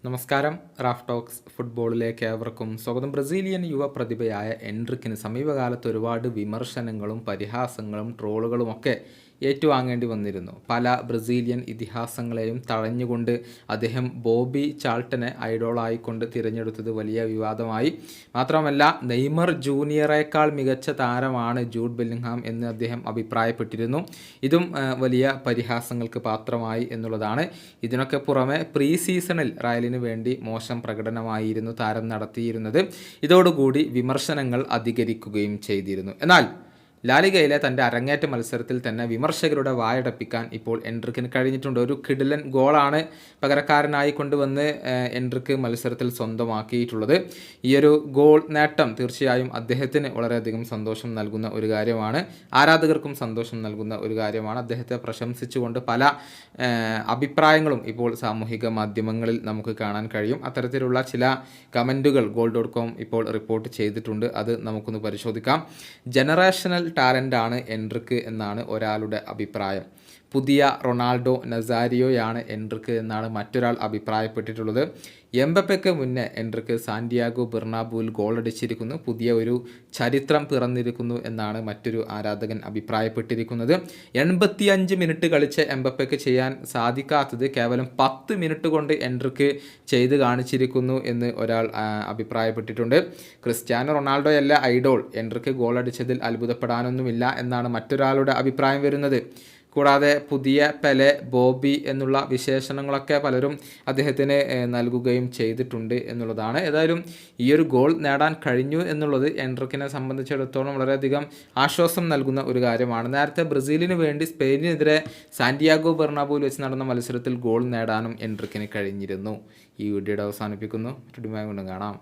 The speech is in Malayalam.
നമസ്കാരം. റാഫ് ടോക്സ് ഫുട്ബോളിലേക്ക് ഏവർക്കും സ്വാഗതം. ബ്രസീലിയൻ യുവ പ്രതിഭയായ എൻട്രിക്കിന് സമീപകാലത്ത് ഒരുപാട് വിമർശനങ്ങളും പരിഹാസങ്ങളും ട്രോളുകളുമൊക്കെ ഏറ്റുവാങ്ങേണ്ടി വന്നിരുന്നു. പല ബ്രസീലിയൻ ഇതിഹാസങ്ങളെയും തഴഞ്ഞുകൊണ്ട് അദ്ദേഹം ബോബി ചാൾട്ടനെ ഐഡോളായിക്കൊണ്ട് തിരഞ്ഞെടുത്തത് വലിയ വിവാദമായി. മാത്രമല്ല, നെയ്മർ ജൂനിയറേക്കാൾ മികച്ച താരമാണ് ജൂഡ് ബെല്ലിംഗ്ഹാം എന്ന് അദ്ദേഹം അഭിപ്രായപ്പെട്ടിരുന്നു. ഇതും വലിയ പരിഹാസങ്ങൾക്ക് പാത്രമായി എന്നുള്ളതാണ്. ഇതിനൊക്കെ പുറമെ പ്രീ സീസണിൽ റയലിന് വേണ്ടി മോശം പ്രകടനമായിരുന്നു താരം നടത്തിയിരുന്നത്. ഇതോടുകൂടി വിമർശനങ്ങൾ അധികരിക്കുകയും ചെയ്തിരുന്നു. എന്നാൽ ലാലിഗയിലെ തൻ്റെ അരങ്ങേറ്റ മത്സരത്തിൽ തന്നെ വിമർശകരുടെ വായടപ്പിക്കാൻ ഇപ്പോൾ എൻട്രിക്കിന് കഴിഞ്ഞിട്ടുണ്ട്. ഒരു കിടിലൻ ഗോളാണ് പകരക്കാരനായി കൊണ്ടുവന്ന് എൻട്രിക്ക് മത്സരത്തിൽ സ്വന്തമാക്കിയിട്ടുള്ളത്. ഈയൊരു ഗോൾ നേട്ടം തീർച്ചയായും അദ്ദേഹത്തിന് വളരെയധികം സന്തോഷം നൽകുന്ന ഒരു കാര്യമാണ്. ആരാധകർക്കും സന്തോഷം നൽകുന്ന ഒരു കാര്യമാണ്. അദ്ദേഹത്തെ പ്രശംസിച്ചുകൊണ്ട് പല അഭിപ്രായങ്ങളും ഇപ്പോൾ സാമൂഹിക മാധ്യമങ്ങളിൽ നമുക്ക് കാണാൻ കഴിയും. അത്തരത്തിലുള്ള ചില കമൻറ്റുകൾ goal.com ഇപ്പോൾ റിപ്പോർട്ട് ചെയ്തിട്ടുണ്ട്. അത് നമുക്കൊന്ന് പരിശോധിക്കാം. ജനറേഷണൽ ടാലൻ്റാണ് എൻട്രിക്ക് എന്നാണ് ഒരാളുടെ അഭിപ്രായം. പുതിയ റൊണാൾഡോ നസാരിയോയാണ് എൻട്രിക്ക് എന്നാണ് മറ്റൊരാൾ അഭിപ്രായപ്പെട്ടിട്ടുള്ളത്. എംബപ്പയ്ക്ക് മുന്നേ എൻട്രിക്ക് സാന്റിയാഗോ ബെർണാബുവിൽ ഗോളടിച്ചിരിക്കുന്നു. പുതിയ ഒരു ചരിത്രം പിറന്നിരിക്കുന്നു എന്നാണ് മറ്റൊരു ആരാധകൻ അഭിപ്രായപ്പെട്ടിരിക്കുന്നത്. 85 മിനിറ്റ് കളിച്ച എംബപ്പയ്ക്ക് ചെയ്യാൻ സാധിക്കാത്തത് കേവലം 10 മിനിറ്റ് കൊണ്ട് എൻട്രിക്ക് ചെയ്ത് കാണിച്ചിരിക്കുന്നു എന്ന് ഒരാൾ അഭിപ്രായപ്പെട്ടിട്ടുണ്ട്. ക്രിസ്ത്യാനോ റൊണാൾഡോയല്ല ഐഡോൾ, എൻട്രിക്ക് ഗോളടിച്ചതിൽ അത്ഭുതപ്പെടാനൊന്നുമില്ല എന്നാണ് മറ്റൊരാളുടെ അഭിപ്രായം വരുന്നത്. കൂടാതെ പുതിയ പെലെ, ബോബി എന്നുള്ള വിശേഷണങ്ങളൊക്കെ പലരും അദ്ദേഹത്തിന് നൽകുകയും ചെയ്തിട്ടുണ്ട് എന്നുള്ളതാണ്. ഏതായാലും ഈ ഒരു ഗോൾ നേടാൻ കഴിഞ്ഞു എന്നുള്ളത് എൻട്രിക്കിനെ സംബന്ധിച്ചിടത്തോളം വളരെയധികം ആശ്വാസം നൽകുന്ന ഒരു കാര്യമാണ്. നേരത്തെ ബ്രസീലിന് വേണ്ടി സ്പെയിനിനെതിരെ സാന്റിയാഗോ ബെർണാബുവിൽ വെച്ച് നടന്ന മത്സരത്തിൽ ഗോൾ നേടാനും എൻട്രിക്കിന് കഴിഞ്ഞിരുന്നു. ഈ വീഡിയോയുടെ അവസാനിപ്പിക്കുന്നു. വീണ്ടും കാണാം.